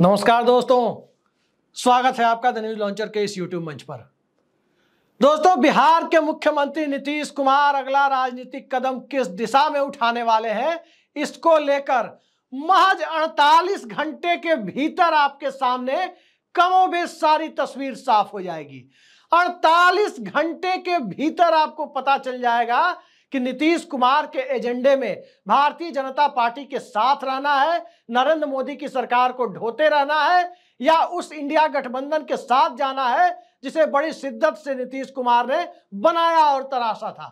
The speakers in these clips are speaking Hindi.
नमस्कार दोस्तों, स्वागत है आपका द न्यूज लॉन्चर के इस यूट्यूब मंच पर। दोस्तों, बिहार के मुख्यमंत्री नीतीश कुमार अगला राजनीतिक कदम किस दिशा में उठाने वाले हैं, इसको लेकर महज 48 घंटे के भीतर आपके सामने कमोबेश सारी तस्वीर साफ हो जाएगी। 48 घंटे के भीतर आपको पता चल जाएगा कि नीतीश कुमार के एजेंडे में भारतीय जनता पार्टी के साथ रहना है, नरेंद्र मोदी की सरकार को ढोते रहना है, या उस इंडिया गठबंधन के साथ जाना है जिसे बड़ी शिद्दत से नीतीश कुमार ने बनाया और तराशा था।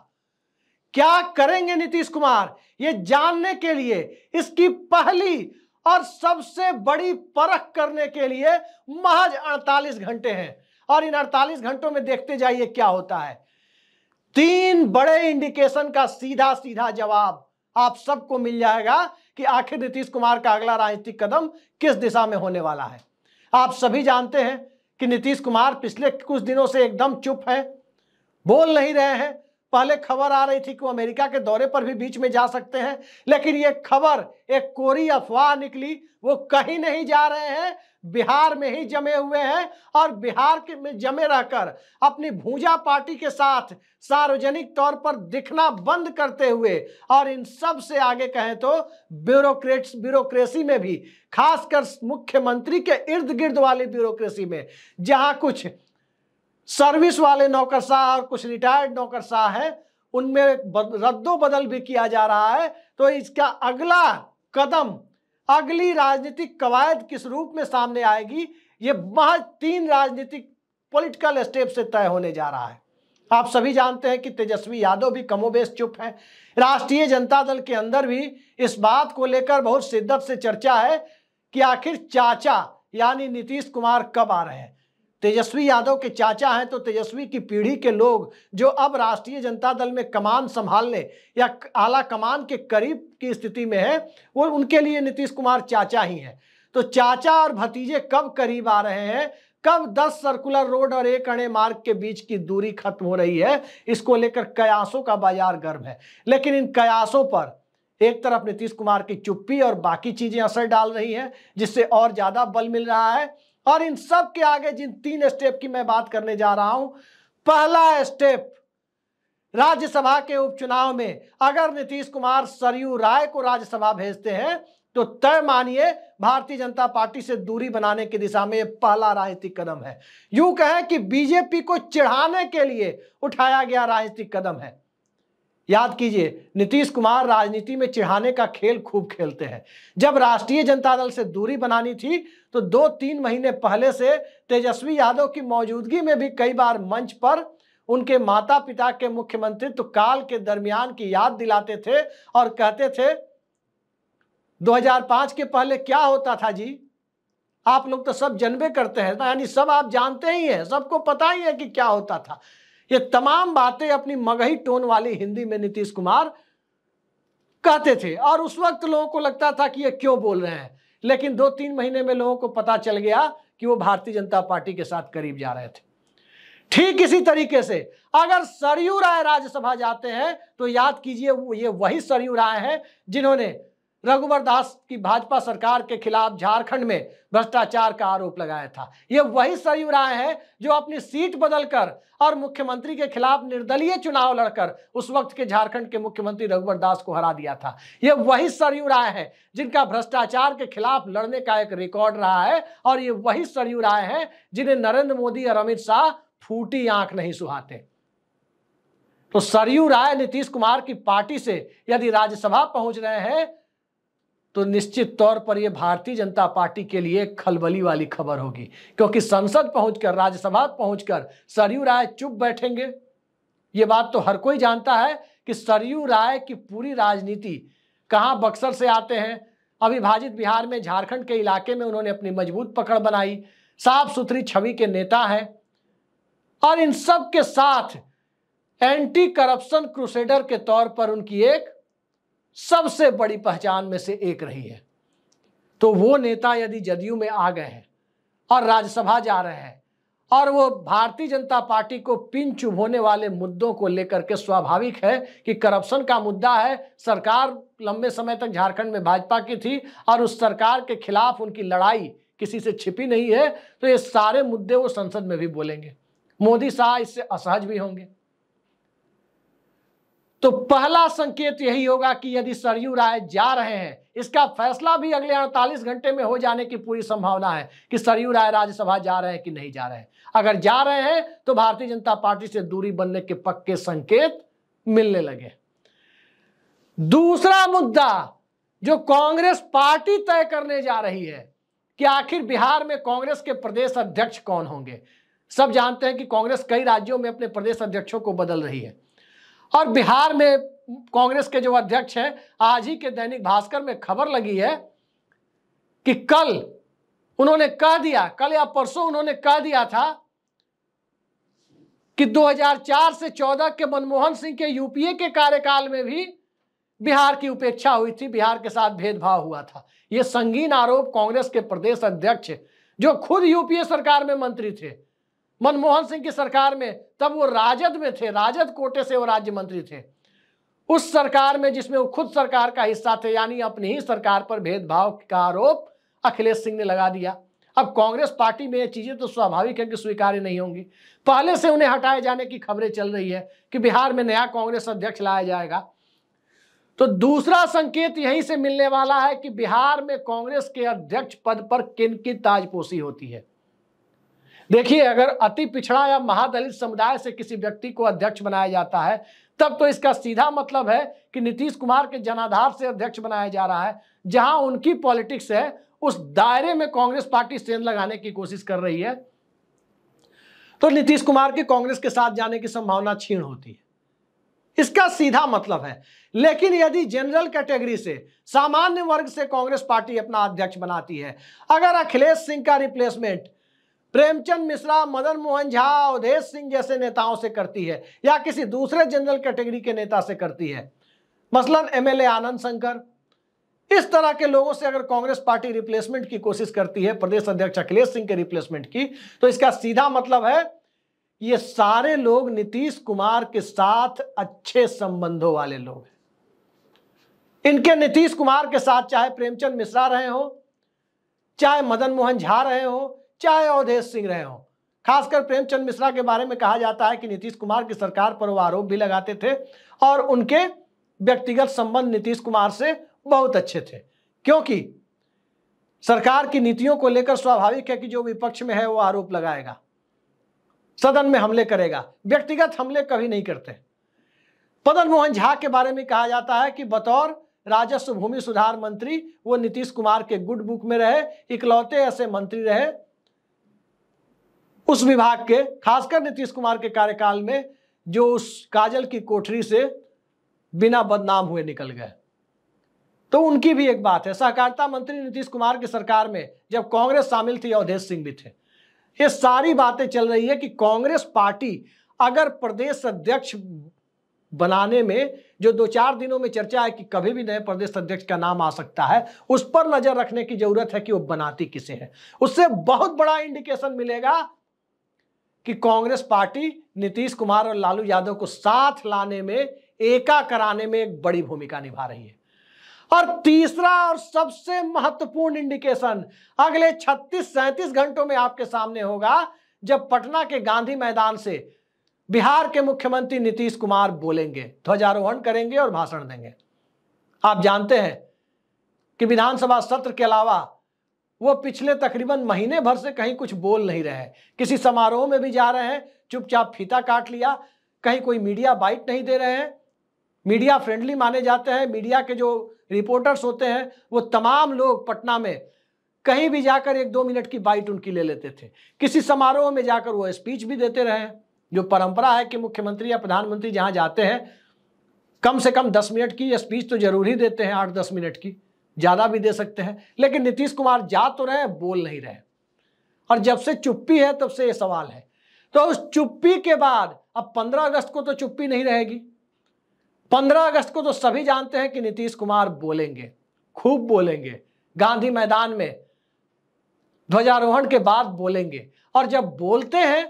क्या करेंगे नीतीश कुमार, ये जानने के लिए इसकी पहली और सबसे बड़ी परख करने के लिए महज 48 घंटे हैं। और इन 48 घंटों में देखते जाइए क्या होता है। 3 बड़े इंडिकेशन का सीधा सीधा जवाब आप सबको मिल जाएगा कि आखिर नीतीश कुमार का अगला राजनीतिक कदम किस दिशा में होने वाला है। आप सभी जानते हैं कि नीतीश कुमार पिछले कुछ दिनों से एकदम चुप है, बोल नहीं रहे हैं। पहले खबर आ रही थी कि वो अमेरिका के दौरे पर भी बीच में जा सकते हैं, लेकिन ये खबर एक कोरी अफवाह निकली। वो कहीं नहीं जा रहे हैं, बिहार में ही जमे हुए हैं और बिहार के में जमे रहकर अपनी भूजा पार्टी के साथ सार्वजनिक तौर पर दिखना बंद करते हुए, और इन सब से आगे कहें तो ब्यूरोक्रेसी में भी, खासकर मुख्यमंत्री के इर्द गिर्द वाली ब्यूरोक्रेसी में, जहां कुछ सर्विस वाले नौकरशाह और कुछ रिटायर्ड नौकरशाह हैं, उनमें रद्दो बदल भी किया जा रहा है। तो इसका अगला कदम, अगली राजनीतिक कवायद किस रूप में सामने आएगी, ये महज 3 राजनीतिक पॉलिटिकल स्टेप से तय होने जा रहा है। आप सभी जानते हैं कि तेजस्वी यादव भी कमोबेश चुप हैं। राष्ट्रीय जनता दल के अंदर भी इस बात को लेकर बहुत शिद्दत से चर्चा है कि आखिर चाचा यानी नीतीश कुमार कब आ रहे हैं। तेजस्वी यादव के चाचा हैं, तो तेजस्वी की पीढ़ी के लोग जो अब राष्ट्रीय जनता दल में कमान संभालने या आला कमान के करीब की स्थिति में है, वो उनके लिए नीतीश कुमार चाचा ही हैं। तो चाचा और भतीजे कब करीब आ रहे हैं, कब 10 सर्कुलर रोड और 1 अणे मार्ग के बीच की दूरी खत्म हो रही है, इसको लेकर कयासों का बाजार गर्म है। लेकिन इन कयासों पर एक तरफ नीतीश कुमार की चुप्पी और बाकी चीजें असर डाल रही हैं, जिससे और ज्यादा बल मिल रहा है। और इन सब के आगे जिन 3 स्टेप की मैं बात करने जा रहा हूं, पहला स्टेप, राज्यसभा के उपचुनाव में अगर नीतीश कुमार सरयू राय को राज्यसभा भेजते हैं तो तय मानिए भारतीय जनता पार्टी से दूरी बनाने की दिशा में यह पहला राजनीतिक कदम है। यूं कहें कि बीजेपी को चिढ़ाने के लिए उठाया गया राजनीतिक कदम है। याद कीजिए, नीतीश कुमार राजनीति में चिढ़ाने का खेल खूब खेलते हैं। जब राष्ट्रीय जनता दल से दूरी बनानी थी तो 2-3 महीने पहले से तेजस्वी यादव की मौजूदगी में भी कई बार मंच पर उनके माता पिता के मुख्यमंत्रित्व काल के दरमियान की याद दिलाते थे और कहते थे 2005 के पहले क्या होता था जी, आप लोग तो सब जानबे करते हैं, यानी सब आप जानते ही हैं, सबको पता ही है कि क्या होता था। ये तमाम बातें अपनी मगही टोन वाली हिंदी में नीतीश कुमार कहते थे और उस वक्त लोगों को लगता था कि ये क्यों बोल रहे हैं। लेकिन 2-3 महीने में लोगों को पता चल गया कि वो भारतीय जनता पार्टी के साथ करीब जा रहे थे। ठीक इसी तरीके से अगर सरयू राय राज्यसभा जाते हैं तो याद कीजिए, ये वही सरयू राय हैं जिन्होंने रघुवर दास की भाजपा सरकार के खिलाफ झारखंड में भ्रष्टाचार का आरोप लगाया था। ये वही सरयू राय है जो अपनी सीट बदलकर और मुख्यमंत्री के खिलाफ निर्दलीय चुनाव लड़कर उस वक्त के झारखंड के मुख्यमंत्री रघुवर दास को हरा दिया था। ये वही सरयू राय है जिनका भ्रष्टाचार के खिलाफ लड़ने का एक रिकॉर्ड रहा है, और ये वही सरयू राय है जिन्हें नरेंद्र मोदी और अमित शाह फूटी आंख नहीं सुहाते। तो सरयू राय नीतीश कुमार की पार्टी से यदि राज्यसभा पहुंच रहे हैं तो निश्चित तौर पर यह भारतीय जनता पार्टी के लिए खलबली वाली खबर होगी, क्योंकि संसद पहुंचकर, राज्यसभा पहुंचकर सरयू राय चुप बैठेंगे। यह बात तो हर कोई जानता है कि सरयू राय की पूरी राजनीति कहां, बक्सर से आते हैं, अविभाजित बिहार में झारखंड के इलाके में उन्होंने अपनी मजबूत पकड़ बनाई, साफ सुथरी छवि के नेता हैं, और इन सब के साथ एंटी करप्शन क्रूसेडर के तौर पर उनकी एक सबसे बड़ी पहचान में से एक रही है। तो वो नेता यदि जदयू में आ गए हैं और राज्यसभा जा रहे हैं और वो भारतीय जनता पार्टी को पिन चुभोने वाले मुद्दों को लेकर के, स्वाभाविक है कि करप्शन का मुद्दा है, सरकार लंबे समय तक झारखंड में भाजपा की थी और उस सरकार के खिलाफ उनकी लड़ाई किसी से छिपी नहीं है, तो ये सारे मुद्दे वो संसद में भी बोलेंगे। मोदी शाह इससे असहज भी होंगे। तो पहला संकेत यही होगा कि यदि सरयू राय जा रहे हैं, इसका फैसला भी अगले 48 घंटे में हो जाने की पूरी संभावना है कि सरयू राय राज्यसभा जा रहे हैं कि नहीं जा रहे हैं। अगर जा रहे हैं तो भारतीय जनता पार्टी से दूरी बनने के पक्के संकेत मिलने लगे। दूसरा मुद्दा जो कांग्रेस पार्टी तय करने जा रही है कि आखिर बिहार में कांग्रेस के प्रदेश अध्यक्ष कौन होंगे। सब जानते हैं कि कांग्रेस कई राज्यों में अपने प्रदेश अध्यक्षों को बदल रही है, और बिहार में कांग्रेस के जो अध्यक्ष हैं, आज ही के दैनिक भास्कर में खबर लगी है कि कल उन्होंने कह दिया, कल या परसों उन्होंने कह दिया था कि 2004 से 14 के मनमोहन सिंह के यूपीए के कार्यकाल में भी बिहार की उपेक्षा हुई थी, बिहार के साथ भेदभाव हुआ था। यह संगीन आरोप कांग्रेस के प्रदेश अध्यक्ष, जो खुद यूपीए सरकार में मंत्री थे, मनमोहन सिंह की सरकार में, तब वो राजद में थे, राजद कोटे से वो राज्य मंत्री थे, उस सरकार में जिसमें वो खुद सरकार का हिस्सा थे, यानी अपनी ही सरकार पर भेदभाव का आरोप अखिलेश सिंह ने लगा दिया। अब कांग्रेस पार्टी में ये चीजें तो स्वाभाविक है कि स्वीकार्य नहीं होंगी। पहले से उन्हें हटाए जाने की खबरें चल रही है कि बिहार में नया कांग्रेस अध्यक्ष लाया जाएगा। तो दूसरा संकेत यहीं से मिलने वाला है कि बिहार में कांग्रेस के अध्यक्ष पद पर किन की ताजपोशी होती है। देखिए, अगर अति पिछड़ा या महादलित समुदाय से किसी व्यक्ति को अध्यक्ष बनाया जाता है, तब तो इसका सीधा मतलब है कि नीतीश कुमार के जनाधार से अध्यक्ष बनाया जा रहा है। जहां उनकी पॉलिटिक्स है, उस दायरे में कांग्रेस पार्टी सेंध लगाने की कोशिश कर रही है, तो नीतीश कुमार के कांग्रेस के साथ जाने की संभावना क्षीण होती है। इसका सीधा मतलब है। लेकिन यदि जनरल कैटेगरी से, सामान्य वर्ग से कांग्रेस पार्टी अपना अध्यक्ष बनाती है, अगर अखिलेश सिंह का रिप्लेसमेंट प्रेमचंद मिश्रा, मदन मोहन झा, अवधेश सिंह जैसे नेताओं से करती है, या किसी दूसरे जनरल कैटेगरी के नेता से करती है, मसलन एमएलए आनंद शंकर, इस तरह के लोगों से अगर कांग्रेस पार्टी रिप्लेसमेंट की कोशिश करती है, प्रदेश अध्यक्ष अखिलेश सिंह के रिप्लेसमेंट की, तो इसका सीधा मतलब है ये सारे लोग नीतीश कुमार के साथ अच्छे संबंधों वाले लोग हैं। इनके नीतीश कुमार के साथ चाहे प्रेमचंद मिश्रा रहे हो, चाहे मदन मोहन झा रहे हो, चाहे अवधेश सिंह रहे हो। खासकर प्रेमचंद मिश्रा के बारे में कहा जाता है कि नीतीश कुमार की सरकार पर वो आरोप भी लगाते थे और उनके व्यक्तिगत संबंध नीतीश कुमार से बहुत अच्छे थे, क्योंकि सरकार की नीतियों को लेकर स्वाभाविक है कि जो विपक्ष में है वो आरोप लगाएगा, सदन में हमले करेगा, व्यक्तिगत हमले कभी नहीं करते। मदन मोहन झा के बारे में कहा जाता है कि बतौर राजस्व भूमि सुधार मंत्री वो नीतीश कुमार के गुड बुक में रहे, इकलौते ऐसे मंत्री रहे उस विभाग के, खासकर नीतीश कुमार के कार्यकाल में, जो उस काजल की कोठरी से बिना बदनाम हुए निकल गए। तो उनकी भी एक बात है। सहकारिता मंत्री नीतीश कुमार की सरकार में जब कांग्रेस शामिल थी, अवधेश सिंह भी थे। ये सारी बातें चल रही है कि कांग्रेस पार्टी अगर प्रदेश अध्यक्ष बनाने में, जो 2-4 दिनों में चर्चा है कि कभी भी नए प्रदेश अध्यक्ष का नाम आ सकता है, उस पर नजर रखने की जरूरत है कि वो बनाती किसे है। उससे बहुत बड़ा इंडिकेशन मिलेगा कि कांग्रेस पार्टी नीतीश कुमार और लालू यादव को साथ लाने में, एका कराने में एक बड़ी भूमिका निभा रही है। और तीसरा और सबसे महत्वपूर्ण इंडिकेशन अगले 36-37 घंटों में आपके सामने होगा, जब पटना के गांधी मैदान से बिहार के मुख्यमंत्री नीतीश कुमार बोलेंगे, ध्वजारोहण करेंगे और भाषण देंगे। आप जानते हैं कि विधानसभा सत्र के अलावा वो पिछले तकरीबन महीने भर से कहीं कुछ बोल नहीं रहे हैं। किसी समारोह में भी जा रहे हैं, चुपचाप फीता काट लिया, कहीं कोई मीडिया बाइट नहीं दे रहे हैं। मीडिया फ्रेंडली माने जाते हैं, मीडिया के जो रिपोर्टर्स होते हैं वो तमाम लोग पटना में कहीं भी जाकर 1-2 मिनट की बाइट उनकी ले लेते थे। किसी समारोह में जाकर वो स्पीच भी देते रहे। जो परंपरा है कि मुख्यमंत्री या प्रधानमंत्री जहां जाते हैं कम से कम 10 मिनट की स्पीच तो जरूर ही देते हैं, 8-10 मिनट की, ज्यादा भी दे सकते हैं। लेकिन नीतीश कुमार जा तो रहे, बोल नहीं रहे। और जब से चुप्पी है तब से ये सवाल है। तो उस चुप्पी के बाद अब 15 अगस्त को तो चुप्पी नहीं रहेगी। 15 अगस्त को तो सभी जानते हैं कि नीतीश कुमार बोलेंगे, खूब बोलेंगे, गांधी मैदान में ध्वजारोहण के बाद बोलेंगे। और जब बोलते हैं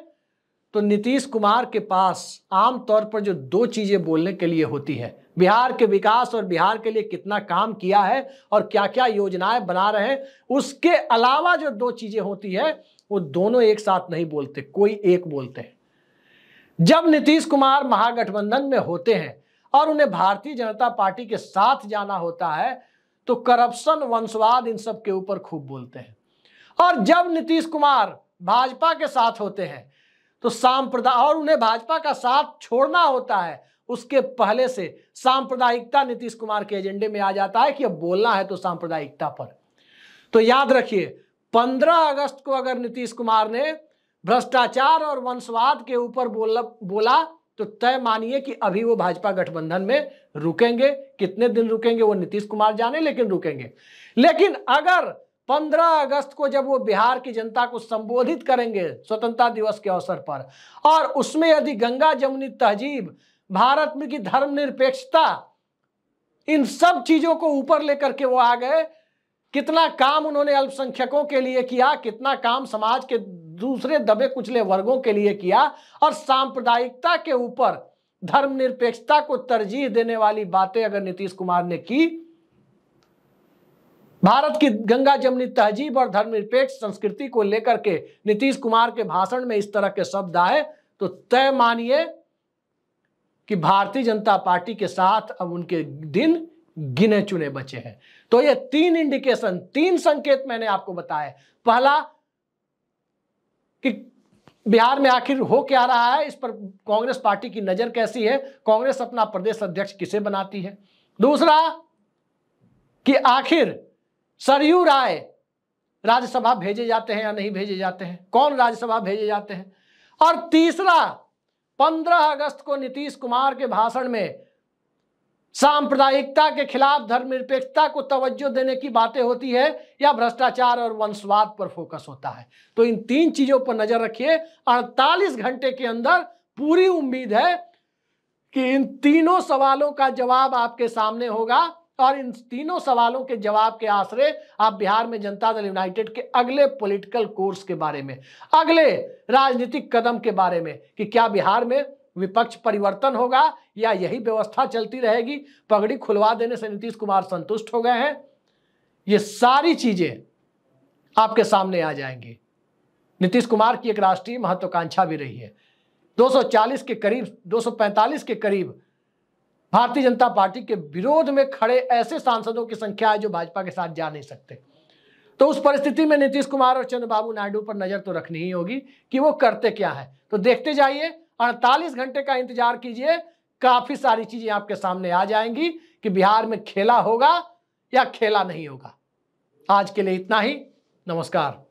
तो नीतीश कुमार के पास आमतौर पर जो 2 चीजें बोलने के लिए होती है, बिहार के विकास और बिहार के लिए कितना काम किया है और क्या क्या योजनाएं बना रहे हैं। उसके अलावा जो दो चीजें होती है वो दोनों एक साथ नहीं बोलते, कोई एक बोलते हैं। जब नीतीश कुमार महागठबंधन में होते हैं और उन्हें भारतीय जनता पार्टी के साथ जाना होता है तो करप्शन, वंशवाद, इन सब के ऊपर खूब बोलते हैं। और जब नीतीश कुमार भाजपा के साथ होते हैं तो सांप्रदाय, और उन्हें भाजपा का साथ छोड़ना होता है, उसके पहले से सांप्रदायिकता नीतीश कुमार के एजेंडे में आ जाता है कि अब बोलना है तो सांप्रदायिकता पर। तो याद रखिए, 15 अगस्त को अगर नीतीश कुमार ने भ्रष्टाचार और वंशवाद के ऊपर बोला तो तय मानिए कि अभी वो भाजपा गठबंधन में रुकेंगे। कितने दिन रुकेंगे वो नीतीश कुमार जाने, लेकिन रुकेंगे। लेकिन अगर 15 अगस्त को जब वो बिहार की जनता को संबोधित करेंगे स्वतंत्रता दिवस के अवसर पर, और उसमें यदि गंगा जमुनी तहजीब, भारत में की धर्मनिरपेक्षता, इन सब चीजों को ऊपर लेकर के वो आ गए, कितना काम उन्होंने अल्पसंख्यकों के लिए किया, कितना काम समाज के दूसरे दबे कुचले वर्गों के लिए किया, और सांप्रदायिकता के ऊपर धर्मनिरपेक्षता को तरजीह देने वाली बातें अगर नीतीश कुमार ने की, भारत की गंगा जमुनी तहजीब और धर्मनिरपेक्ष संस्कृति को लेकर के नीतीश कुमार के भाषण में इस तरह के शब्द आए, तो तय मानिए कि भारतीय जनता पार्टी के साथ अब उनके दिन गिने चुने बचे हैं। तो ये 3 इंडिकेशन, 3 संकेत मैंने आपको बताए। पहला कि बिहार में आखिर हो क्या रहा है, इस पर कांग्रेस पार्टी की नजर कैसी है, कांग्रेस अपना प्रदेश अध्यक्ष किसे बनाती है। दूसरा कि आखिर सरयू राय राज्यसभा भेजे जाते हैं या नहीं भेजे जाते हैं, कौन राज्यसभा भेजे जाते हैं। और तीसरा, 15 अगस्त को नीतीश कुमार के भाषण में सांप्रदायिकता के खिलाफ धर्मनिरपेक्षता को तवज्जो देने की बातें होती है या भ्रष्टाचार और वंशवाद पर फोकस होता है। तो इन 3 चीजों पर नजर रखिए। 48 घंटे के अंदर पूरी उम्मीद है कि इन तीनों सवालों का जवाब आपके सामने होगा, और इन तीनों सवालों के जवाब के आसरे आप बिहार में जनता दल यूनाइटेड के अगले पॉलिटिकल कोर्स के बारे में, अगले राजनीतिक कदम के बारे में, कि क्या बिहार में विपक्ष परिवर्तन होगा या यही व्यवस्था चलती रहेगी, पगड़ी खुलवा देने से नीतीश कुमार संतुष्ट हो गए हैं, ये सारी चीजें आपके सामने आ जाएंगी। नीतीश कुमार की एक राष्ट्रीय महत्वाकांक्षा भी रही है। 240 के करीब, 245 के करीब भारतीय जनता पार्टी के विरोध में खड़े ऐसे सांसदों की संख्या है जो भाजपा के साथ जा नहीं सकते। तो उस परिस्थिति में नीतीश कुमार और चंद्रबाबू नायडू पर नजर तो रखनी ही होगी कि वो करते क्या है। तो देखते जाइए, 48 घंटे का इंतजार कीजिए, काफी सारी चीजें आपके सामने आ जाएंगी कि बिहार में खेला होगा या खेला नहीं होगा। आज के लिए इतना ही, नमस्कार।